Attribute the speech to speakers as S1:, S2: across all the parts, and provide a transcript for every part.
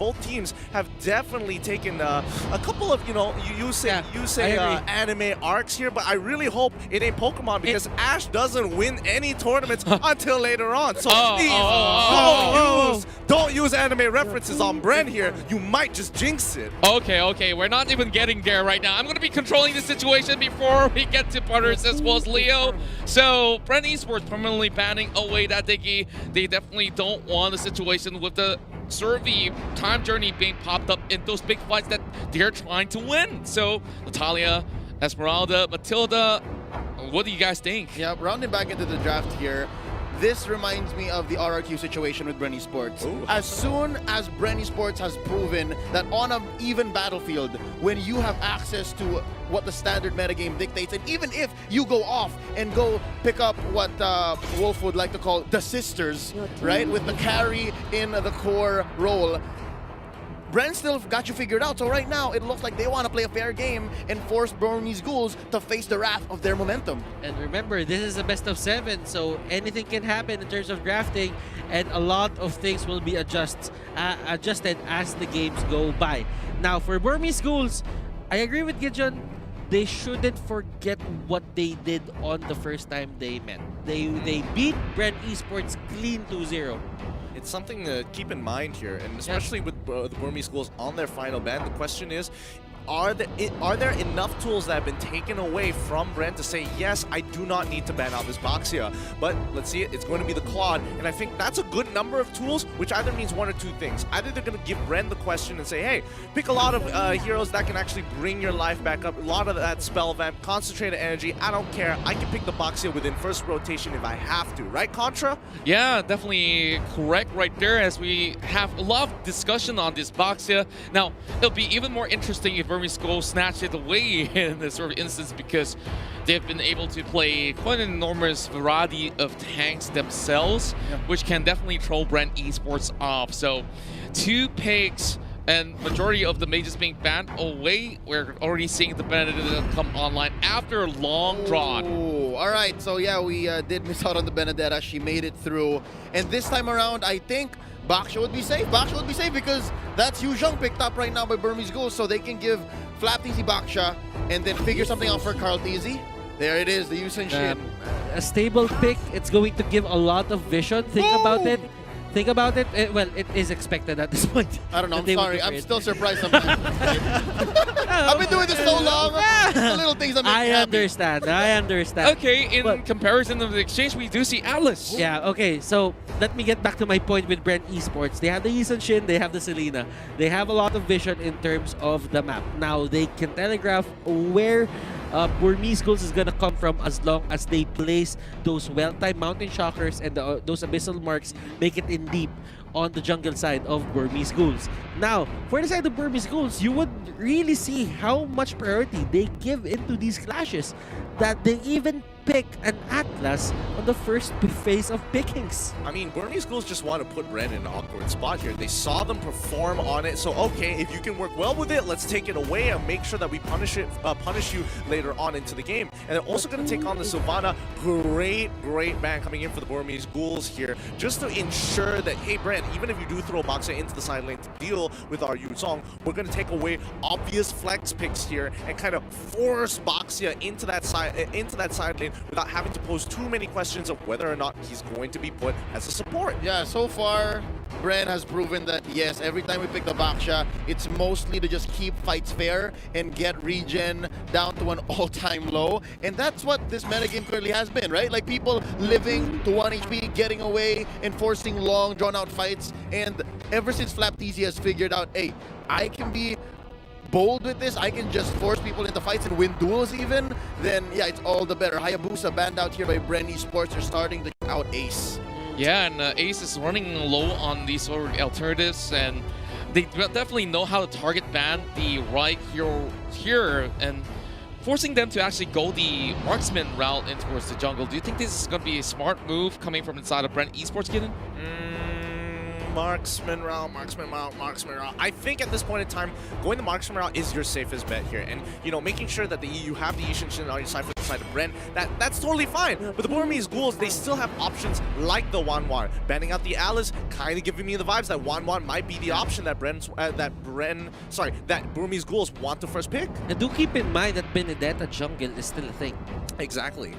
S1: both teams have definitely taken a couple of, you say anime arcs here, but I really hope it ain't Pokemon because Ash doesn't win any tournaments until later on. So please, don't use anime references on Bren here. You might just jinx it.
S2: Okay, we're not even getting there right now. I'm going to be controlling the situation before we get to Butters as well as Leo. So Bren Esports permanently banning away that Diggy. They definitely don't want a situation with the Survey time journey being popped up in those big fights that they're trying to win. So Natalia, Esmeralda, Matilda, what do you guys think?
S3: Yeah, rounding back into the draft here, this reminds me of the RRQ situation with Bren Esports.
S1: Ooh.
S3: As soon as Bren Esports has proven that on an even battlefield, when you have access to what the standard metagame dictates, and even if you go off and go pick up what Wolf would like to call the sisters, right, with the carry in the core role, Bren still got you figured out. So right now, it looks like they want to play a fair game and force Burmese Ghouls to face the wrath of their momentum.
S4: And remember, this is a best of 7, so anything can happen in terms of drafting, and a lot of things will be adjusted as the games go by. Now, for Burmese Ghouls, I agree with Gideon. They shouldn't forget what they did on the first time they met. They beat Bren Esports clean 2-0.
S1: It's something to keep in mind here, and especially with the Burmese Ghouls on their final ban, the question is, are there enough tools that have been taken away from Bren to say, yes, I do not need to ban out this Boxia, but let's see it's going to be the Claude, and I think that's a good number of tools, which either means one or two things. Either they're going to give Bren the question and say, hey, pick a lot of heroes that can actually bring your life back up, a lot of that spell vamp, concentrated energy, I don't care, I can pick the Boxia within first rotation if I have to, right, Contra?
S2: Yeah, definitely correct right there, as we have a lot of discussion on this Boxia. Now, it'll be even more interesting if Burmese Ghouls snatch it away in this sort of instance, because they've been able to play quite an enormous variety of tanks themselves, which can definitely throw Bren Esports off. So 2 picks and majority of the mages being banned away. We're already seeing the Benedetta come online after a long draw.
S3: All right, so yeah, we did miss out on the Benedetta. She made it through, and this time around, I think Baksha would be safe. Baksha would be safe because that's Yu Zheng picked up right now by Burmese Ghouls, so they can give Flap TZ Baksha and then figure something out for Carl TZ. There it is, the Yusen Shin.
S4: A stable pick, it's going to give a lot of vision. Think about it. Well, it is expected at this point.
S3: I don't know, I'm sorry. I'm still surprised sometimes. I've been doing this so long. The little things that make me happy.
S4: I understand.
S2: Okay, in comparison of the exchange, we do see Atlas.
S4: Yeah, okay, so let me get back to my point with Bren Esports. They have the Yisun Shin, they have the Selena. They have a lot of vision in terms of the map. Now, they can telegraph where Burmese Ghouls is gonna come from as long as they place those well-timed mountain shockers and those abyssal marks, make it in deep on the jungle side of Burmese Ghouls. Now, for the side of Burmese Ghouls, you would really see how much priority they give into these clashes, that they even pick an Atlas on the first phase of pickings.
S1: I mean, Burmese Ghouls just want to put Bren in an awkward spot here. They saw them perform on it, so okay, if you can work well with it, let's take it away and make sure that we punish you later on into the game. And they're also going to take on the Sylvana. Great ban coming in for the Burmese Ghouls here, just to ensure that, hey, Bren, even if you do throw Boxer into the side lane to deal with our Yu Zheng, we're going to take away obvious flex picks here and kind of force Boxia into that side lane without having to pose too many questions of whether or not he's going to be put as a support.
S3: Yeah, so far, Bren has proven that, yes, every time we pick the Baksha, it's mostly to just keep fights fair and get regen down to an all-time low. And that's what this metagame currently has been, right? Like, people living to 1 HP, getting away, and forcing long, drawn-out fights. And ever since Flap TZ has figured out, hey, I can be bold with this, I can just force people into fights and win duels even, then yeah, it's all the better. Hayabusa banned out here by Bren Esports. They're starting to out Ace.
S2: Yeah, and Ace is running low on these sort of alternatives, and they definitely know how to target ban the right hero here, and forcing them to actually go the marksman route in towards the jungle. Do you think this is going to be a smart move coming from inside of Bren Esports, Gideon?
S1: Marksman route. I think at this point in time, going the marksman route is your safest bet here. And, you know, making sure that you have the Yishin Shin on your side for the side of Bren, that's totally fine. But the Burmese Ghouls, they still have options like the Wanwan. Banning out the Alice, kind of giving me the vibes that Wanwan might be the option that that Burmese Ghouls want to first pick.
S4: And do keep in mind that Benedetta jungle is still a thing.
S1: Exactly.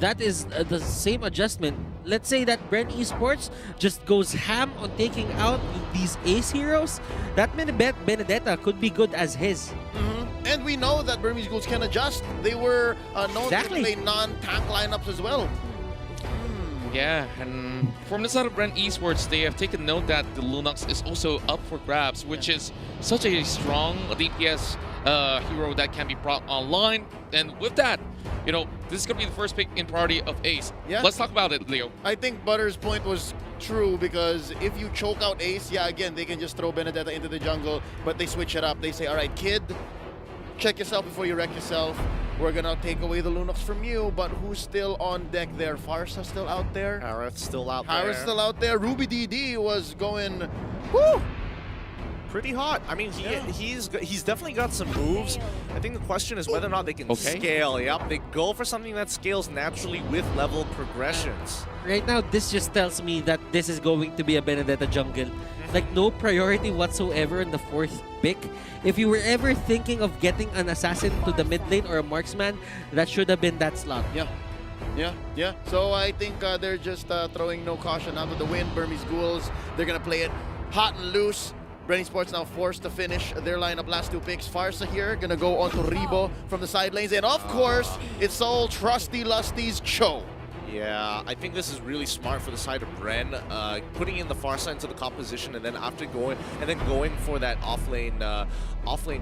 S4: That is the same adjustment. Let's say that Bren Esports just goes ham on taking out these ace heroes. That Benedetta could be good as his.
S3: And we know that Burmese Ghouls can adjust. They were known
S4: Exactly.
S3: to play non-tank lineups as well.
S2: Yeah, and from the side of Bren Esports, they have taken note that the Lunox is also up for grabs, which is such a strong DPS hero that can be brought online. And with that, you know, this is going to be the first pick in priority of Ace.
S3: Yeah.
S2: Let's talk about it, Leo.
S3: I think Butter's point was true because if you choke out Ace, yeah, again, they can just throw Benedetta into the jungle, but they switch it up. They say, all right, kid, check yourself before you wreck yourself. We're going to take away the Lunox from you, but who's still on deck there? Farsa still out there?
S1: Harith's still out there.
S3: Harith's still out there. Ruby DD was going, whoo!
S1: Pretty hot. I mean, he's definitely got some moves. I think the question is whether or not they can scale. Yep, they go for something that scales naturally with level progressions.
S4: Right now, this just tells me that this is going to be a Benedetta jungle. Like, no priority whatsoever in the fourth pick. If you were ever thinking of getting an assassin to the mid lane or a marksman, that should have been that slot.
S3: Yeah. So I think they're just throwing no caution out of the wind. Burmese Ghouls, they're going to play it hot and loose. Bren Esports now forced to finish their lineup last two picks. Farsa here, gonna go on to Rebo from the side lanes. And of course, it's all Trusty Lusty's Cho.
S1: Yeah, I think this is really smart for the side of Bren, putting in the Farsa into the composition, and then going for that offlane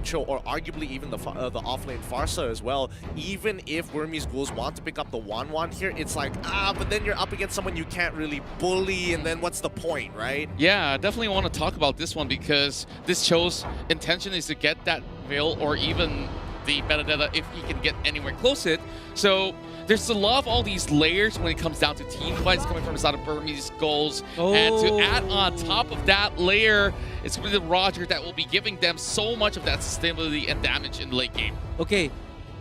S1: Cho, or arguably even the offlane Farsa as well. Even if Burmese Ghouls want to pick up the Wanwan here, it's like, but then you're up against someone you can't really bully, and then what's the point, right?
S2: Yeah, I definitely want to talk about this one because this Cho's intention is to get that Veil or even the Benedetta if he can get anywhere close to it. So there's a lot of all these layers when it comes down to team fights coming from the side of Burmese Ghouls. And to add on top of that layer, it's really Roger that will be giving them so much of that sustainability and damage in the late game.
S4: Okay,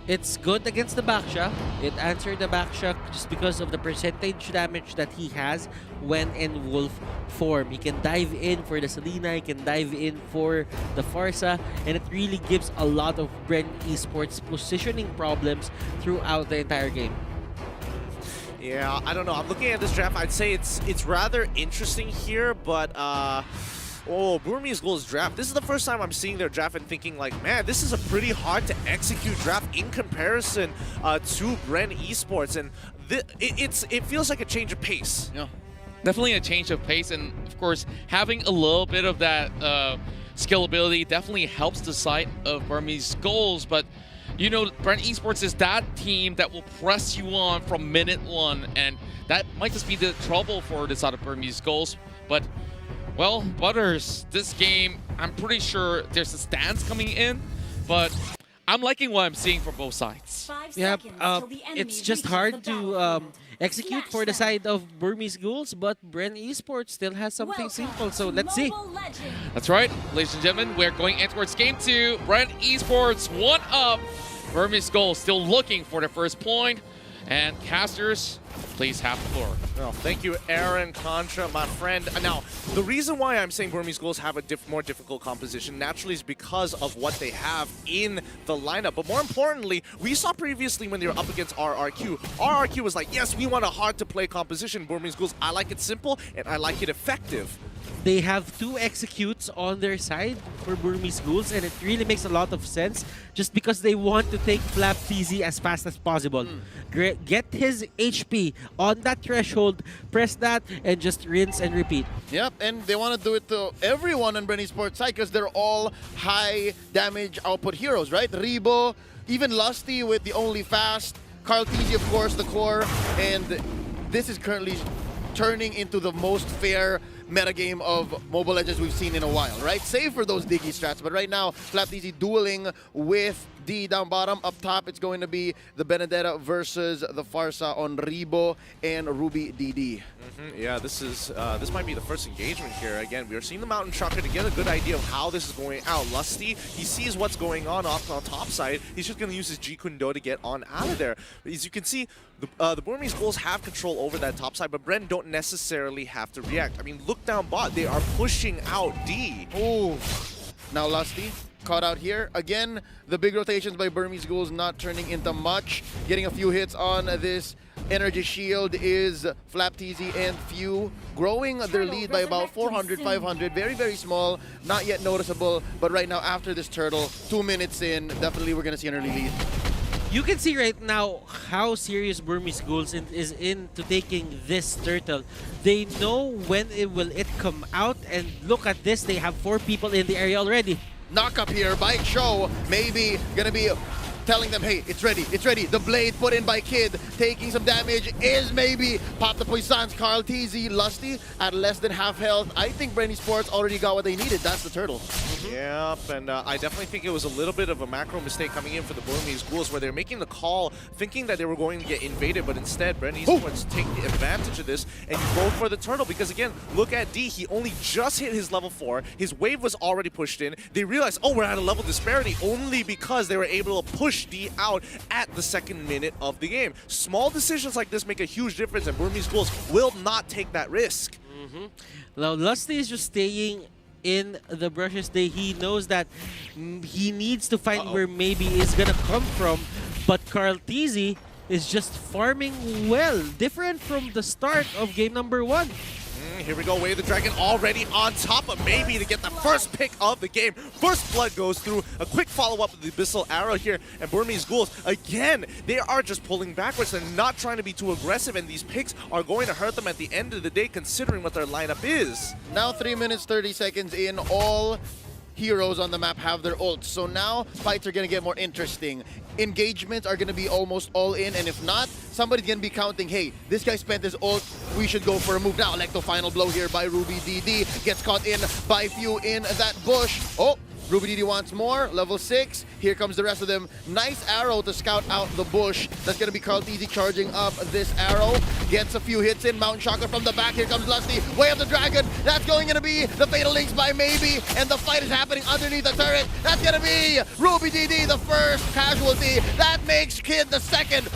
S4: it's good against the Baksha. It answered the Baksha just because of the percentage damage that he has when in wolf form. He can dive in for the Selena, he can dive in for the Farsa, and it really gives a lot of Bren Esports positioning problems throughout the entire game.
S1: Yeah, I don't know. I'm looking at this draft. I'd say it's rather interesting here, but Burmese Ghouls draft. This is the first time I'm seeing their draft and thinking like, man, this is a pretty hard to execute draft in comparison to Bren Esports, and it feels like a change of pace.
S3: Yeah.
S2: Definitely a change of pace, and of course, having a little bit of that scalability definitely helps the side of Burmese Ghouls, but you know, Bren Esports is that team that will press you on from minute one, and that might just be the trouble for the side of Burmese Ghouls. But, well, Butters, this game, I'm pretty sure there's a stance coming in, but I'm liking what I'm seeing from both sides.
S4: Yeah, it's just hard to execute for the side of Burmese Ghouls, but Bren Esports still has something simple, so let's see.
S2: That's right, ladies and gentlemen, we're going in towards game 2. Bren Esports 1-up. Burmese Ghouls still looking for the first point. And casters, please have the floor.
S1: Oh, thank you, Aaron Contra, my friend. Now, the reason why I'm saying Burmese Ghouls have a more difficult composition naturally is because of what they have in the lineup. But more importantly, we saw previously when they were up against RRQ. RRQ was like, yes, we want a hard-to-play composition. Burmese Ghouls, I like it simple, and I like it effective.
S4: They have 2 executes on their side for Burmese Ghouls, and it really makes a lot of sense just because they want to take Flap TZ as fast as possible. Get his HP on that threshold, press that, and just rinse and repeat.
S3: Yep, and they want to do it to everyone on Bren Esports side because they're all high damage output heroes, right? Rebo, even Lusty with the only fast, Carl TZ, of course, the core, and this is currently turning into the most fair metagame of Mobile Legends we've seen in a while, right? Save for those Diggy strats, but right now, Flap TZ dueling with D down bottom. Up top, it's going to be the Benedetta versus the Farsa on Ribo and Ruby DD.
S1: Yeah, this might be the first engagement here. Again, we are seeing the Mountain Shocker to get a good idea of how this is going out. Lusty, he sees what's going on off on top side. He's just going to use his G Kundo to get on out of there. As you can see, the Burmese Ghouls have control over that top side, but Bren don't necessarily have to react. I mean, look down bot. They are pushing out D.
S3: Ooh. Now Lusty caught out here. Again, the big rotations by Burmese Ghouls not turning into much. Getting a few hits on this energy shield is Flapteasy and Few growing their lead by about 400, 500. Very, very small, not yet noticeable. But right now, after this turtle, 2 minutes in, definitely we're going to see an early lead.
S4: You can see right now how serious Burmese Ghouls is into taking this turtle. They know when will it come out, and look at this, they have 4 people in the area already.
S3: Knock up here by Cho, maybe gonna be telling them, hey, it's ready, it's ready. The blade put in by Kid, taking some damage is maybe Pop the Poissons. Carl TZ, Lusty at less than half health. I think Bren Esports already got what they needed. That's the turtle.
S1: Yep, and I definitely think it was a little bit of a macro mistake coming in for the Burmese Ghouls, where they're making the call thinking that they were going to get invaded, but instead Bren Esports take the advantage of this and you go for the turtle, because again, look at D, he only just hit his level 4, his wave was already pushed in. They realized, oh, we're at a level disparity, only because they were able to push D out at the 2nd minute of the game. Small decisions like this make a huge difference, and Burmese Ghouls will not take that risk.
S4: Now Lusty is just staying in the brushes. He knows that he needs to find where maybe is gonna come from, but Carl TZ is just farming well, different from the start of game number 1.
S1: Here we go, Way of the Dragon already on top of maybe to get the first pick of the game. First blood goes through, a quick follow-up of the Abyssal Arrow here, and Burmese Ghouls, again, they are just pulling backwards. They're not trying to be too aggressive, and these picks are going to hurt them at the end of the day, considering what their lineup is.
S3: Now 3 minutes, 30 seconds in, all heroes on the map have their ults. So now fights are going to get more interesting. Engagements are going to be almost all in, and if not, somebody's going to be counting, hey, this guy spent his ult, we should go for a move now. Electo final blow here by Ruby DD. Gets caught in by Few in that bush. Oh, Ruby DD wants more. Level 6. Here comes the rest of them. Nice arrow to scout out the bush. That's going to be Carl TZ charging up this arrow. Gets a few hits in. Mountain Shocker from the back. Here comes Lusty. Way of the Dragon. That's going to be the Fatal Links by Maybe. And the fight is happening underneath the turret. That's going to be Ruby DD, the first casualty. That makes Kid the second.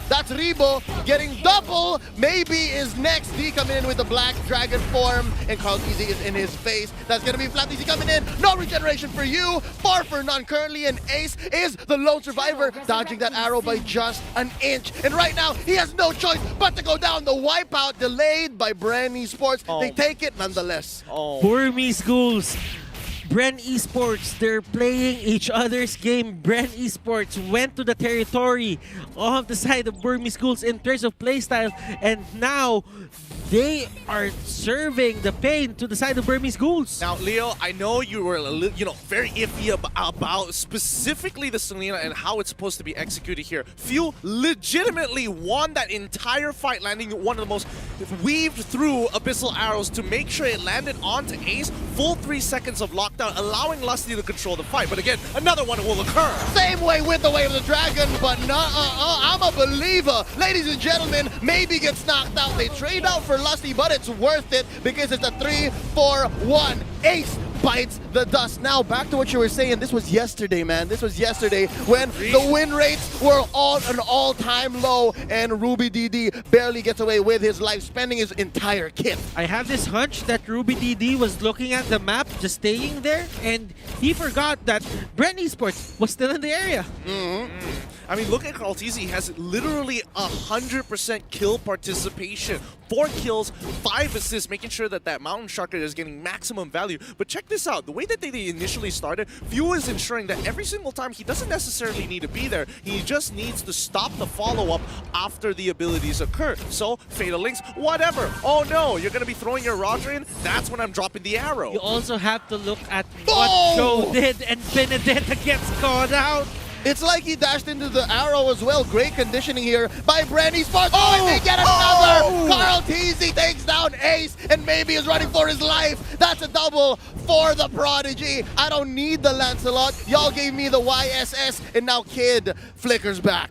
S3: That's Ribo getting double. Maybe is next. D coming in with the Black Dragon form, and Carl TZ is in his face. That's gonna be Flapteasy coming in. No regeneration for you. Far for none currently, and Ace is the lone survivor, dodging that arrow by just an inch. And right now, he has no choice but to go down. The wipeout delayed by Bren Esports. They take it nonetheless.
S4: Burmese Ghouls, Bren Esports, they're playing each other's game. Bren Esports went to the territory of the side of Burmese Ghouls in terms of playstyle, and now they are serving the pain to the side of Burmese Ghouls.
S1: Now, Leo, I know you were very iffy about specifically the Selena and how it's supposed to be executed here. Few legitimately won that entire fight, landing one of the most weaved through Abyssal Arrows to make sure it landed onto Ace. Full 3 seconds of lockdown, allowing Lusty to control the fight. But again, another one will occur.
S3: Same way with the Way of the Dragon, but I'm a believer. Ladies and gentlemen, Maybe gets knocked out. They trade out for Lusty, but it's worth it because it's a 3-4-1. Ace bites the dust. Now, back to what you were saying. This was yesterday, man. This was yesterday when the win rates were on an all-time low, and Ruby DD barely gets away with his life, spending his entire kit.
S4: I have this hunch that Ruby DD was looking at the map, just staying there, and he forgot that Bren Esports was still in the area.
S1: I mean, look at Carl TZ. He has literally 100% kill participation. 4 kills, 5 assists, making sure that that Mountain Shocker is getting maximum value. But check this out. The way that they initially started, Few is ensuring that every single time he doesn't necessarily need to be there. He just needs to stop the follow-up after the abilities occur. So, Fatal Links, whatever. Oh no, you're going to be throwing your Roger in? That's when I'm dropping the arrow.
S4: You also have to look at what Joe did, and Benedetta gets caught out.
S3: It's like he dashed into the arrow as well. Great conditioning here by Bren Esports. Oh, and they get another! Carl Teasy takes down Ace, and maybe is running for his life. That's a double for the Prodigy. I don't need the Lancelot. Y'all gave me the YSS, and now Kid flickers back.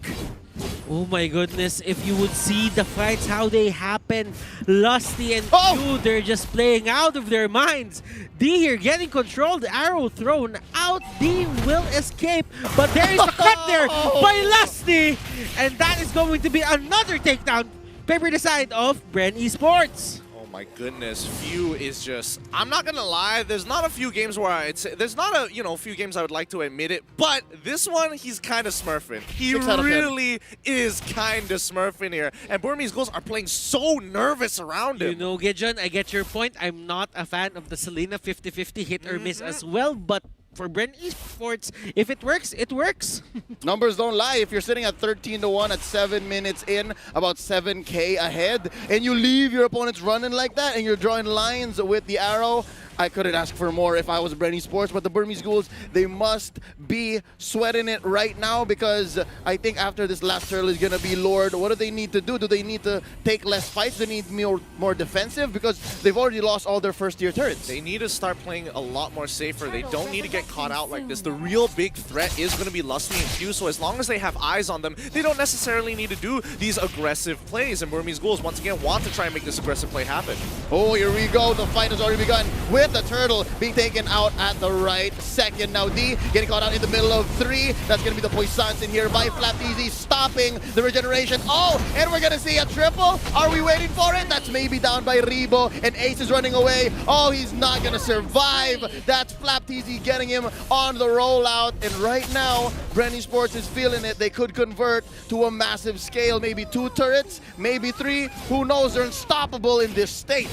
S4: Oh my goodness, if you would see the fights, how they happen. Lusty and Q, they're just playing out of their minds. D here getting controlled, arrow thrown out. D will escape, but there is a cut there by Lusty. And that is going to be another takedown. Paper the side of Bren Esports.
S1: My goodness, Few is just, I'm not gonna lie, there's not a few games where I'd say, there's not a, few games I would like to admit it, but this one, he's kind of smurfing. He really is kind of smurfing here. And Burmese Ghouls are playing so nervous around him.
S4: You know, Gideon, I get your point. I'm not a fan of the Selena 50-50 hit or miss as well, but for Bren Esports, if it works, it works.
S3: Numbers don't lie. If you're sitting at 13-1 at 7 minutes in, about 7K ahead, and you leave your opponents running like that, and you're drawing lines with the arrow, I couldn't ask for more if I was Bren Esports, but the Burmese Ghouls, they must be sweating it right now, because I think after this last turtle is going to be Lord. What do they need to do? Do they need to take less fights? Do they need more defensive? Because they've already lost all their first-tier turrets.
S1: They need to start playing a lot more safer. They don't need to get caught out like this. The real big threat is going to be Lusty and Q, so as long as they have eyes on them, they don't necessarily need to do these aggressive plays. And Burmese Ghouls, once again, want to try and make this aggressive play happen.
S3: Oh, here we go. The fight has already begun with the turtle being taken out at the right second. Now D getting caught out in the middle of 3. That's going to be the Poissons in here by Flapteasy, stopping the regeneration. Oh, and we're going to see a triple. Are we waiting for it? That's maybe down by Rebo, and Ace is running away. Oh, he's not going to survive. That's Flapteasy getting him on the rollout. And right now, Bren Esports is feeling it. They could convert to a massive scale. Maybe 2 turrets, maybe 3. Who knows? They're unstoppable in this state.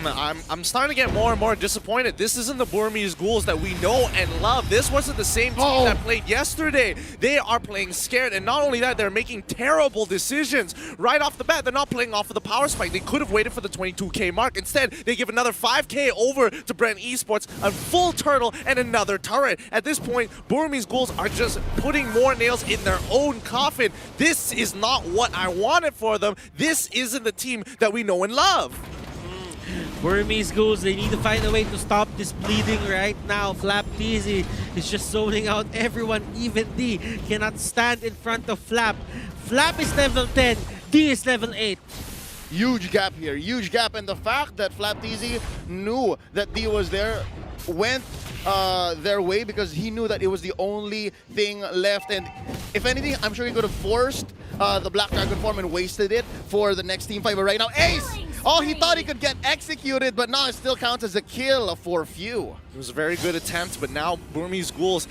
S1: I'm starting to get more and more disappointed. This isn't the Burmese Ghouls that we know and love. This wasn't the same team that played yesterday. They are playing scared, and not only that, they're making terrible decisions. Right off the bat, they're not playing off of the power spike. They could have waited for the 22K mark. Instead, they give another 5K over to Bren Esports, a full turtle, and another turret. At this point, Burmese Ghouls are just putting more nails in their own coffin. This is not what I wanted for them. This isn't the team that we know and love.
S4: Burmese Ghouls, they need to find a way to stop this bleeding right now. Flapteasy is just zoning out everyone. Even D cannot stand in front of Flap. Flap is level 10, D is level 8.
S3: Huge gap here, huge gap. And the fact that Flapteasy knew that D was there went their way, because he knew that it was the only thing left. And if anything, I'm sure he could have forced the Black Dragon form and wasted it for the next team fight. But right now, Ace! Oh, he thought he could get executed, but now it still counts as a kill for Few.
S1: It was a very good attempt, but now Burmese Ghouls,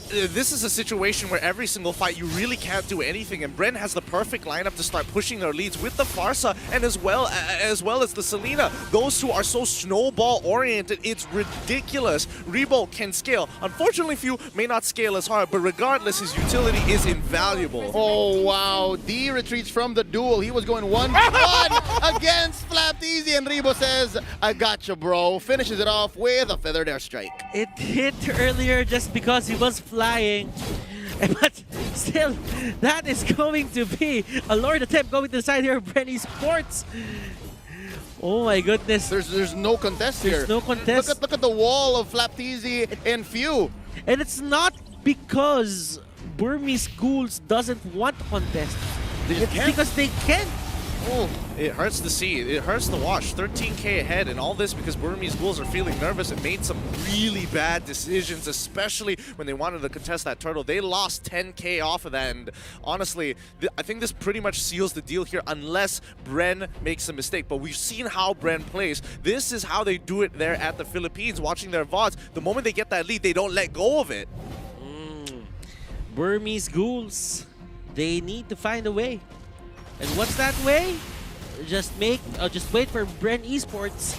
S1: this is a situation where every single fight you really can't do anything, and Bren has the perfect lineup to start pushing their leads with the Farsa and as well as the Selena. Those two are so snowball-oriented, it's ridiculous. Rebo can scale. Unfortunately, Few may not scale as hard, but regardless, his utility is invaluable.
S3: Oh, wow. D retreats from the duel. He was going 1-1 against Flapteasy, and Rebo says, I gotcha, bro. Finishes it off with a feathered airstrike.
S4: It hit earlier just because he was flying. But still, that is going to be a Lord attempt going to the side here of Bren Esports. Oh my goodness.
S3: There's no contest here.
S4: There's no contest.
S3: Look at the wall of Flapteasy and Few.
S4: And it's not because Burmese Ghouls doesn't want to contest. It's because they can't.
S1: Oh, it hurts to see. It hurts to watch. 13K ahead, and all this because Burmese Ghouls are feeling nervous and made some really bad decisions, especially when they wanted to contest that turtle. They lost 10K off of that, and honestly, I think this pretty much seals the deal here unless Bren makes a mistake. But we've seen how Bren plays. This is how they do it there at the Philippines, watching their VODs. The moment they get that lead, they don't let go of it.
S4: Burmese Ghouls, they need to find a way. And what's that way? Just wait for Bren Esports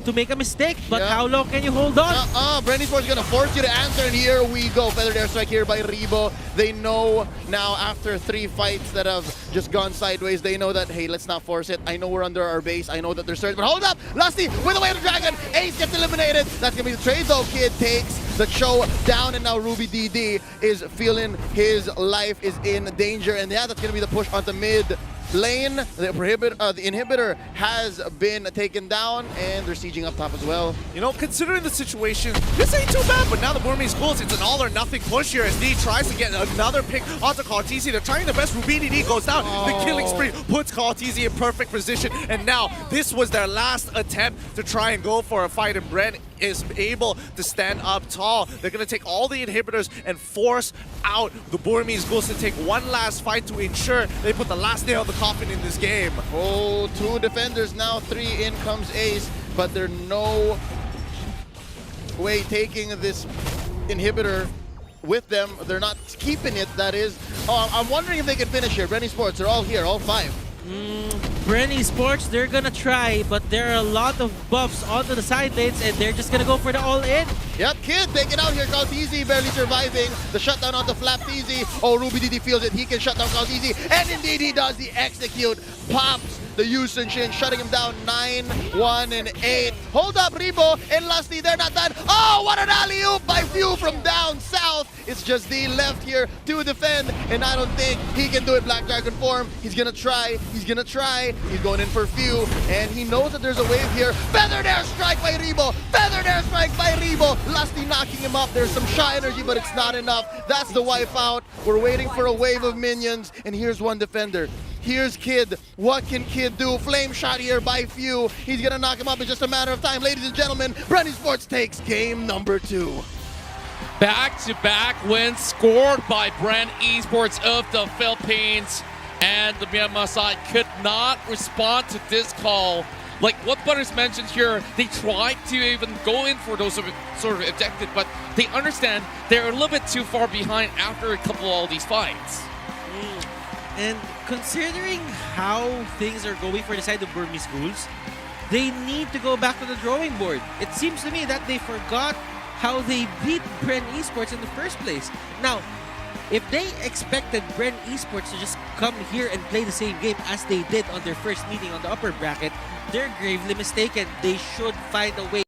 S4: to make a mistake, but
S3: Yeah.
S4: how long can you hold on?
S3: Bren Esports gonna force you to answer, and here we go. Feathered airstrike here by Rebo. They know now after 3 fights that have just gone sideways, they know that, hey, let's not force it. I know we're under our base. I know that they're surged, but hold up! Lusty with the way of the dragon. Ace gets eliminated. That's gonna be the trade though. Kid takes the show down, and now Ruby DD is feeling his life is in danger, and yeah, that's gonna be the push onto mid lane. The inhibitor has been taken down, and they're sieging up top as well.
S1: You know, considering the situation, this ain't too bad, but now the Burmese Ghouls, it's an all or nothing push here as D tries to get another pick onto Cartesi. They're trying their best. Ruby DD goes down. The killing spree puts Cartesi in perfect position, and now this was their last attempt to try and go for a fight, and Bren is able to stand up tall. They're going to take all the inhibitors and force out the Burmese Ghouls to take one last fight to ensure they put the last nail in the coffin in this game.
S3: Oh, 2 defenders now, 3 in comes Ace, but there's no way taking this inhibitor with them. They're not keeping it, that is. Oh, I'm wondering if they can finish here. Bren Esports, they're all here, all 5.
S4: Bren Esports, they're gonna try, but there are a lot of buffs onto the side lanes, and they're just gonna go for the all-in.
S3: Yep, Kid taken out here. Cartesi barely surviving. The shutdown onto Flapteezy. Oh, Ruby DD feels it. He can shut down Cartesi, and indeed he does. The execute pops the Yusun Shin, shutting him down 9, 1, and 8. Hold up, Rebo and Lusty. They're not done. Oh, what an alley-oop by Few from down south. It's just D left here to defend, and I don't think he can do it. Black Dragon form. He's gonna try. He's gonna try. He's going in for Few, and he knows that there's a wave here. Feathered airstrike by Rebo. Feathered airstrike by Rebo. Lusty knocking him up. There's some Shy energy, but it's not enough. That's the wipe out. We're waiting for a wave of minions, and here's one defender. Here's Kid. What can Kid do? Flame shot here by Few. He's gonna knock him up in just a matter of time. Ladies and gentlemen, Bren Esports takes game number 2.
S2: Back-to-back wins scored by Bren Esports of the Philippines, and the Myanmar side could not respond to this call. Like what Butters mentioned here, they tried to even go in for those sort of objectives, but they understand they're a little bit too far behind after a couple of all these fights.
S4: And considering how things are going for the side of Burmese Ghouls, they need to go back to the drawing board. It seems to me that they forgot how they beat Bren Esports in the first place. Now, if they expected Bren Esports to just come here and play the same game as they did on their first meeting on the upper bracket, they're gravely mistaken. They should find a way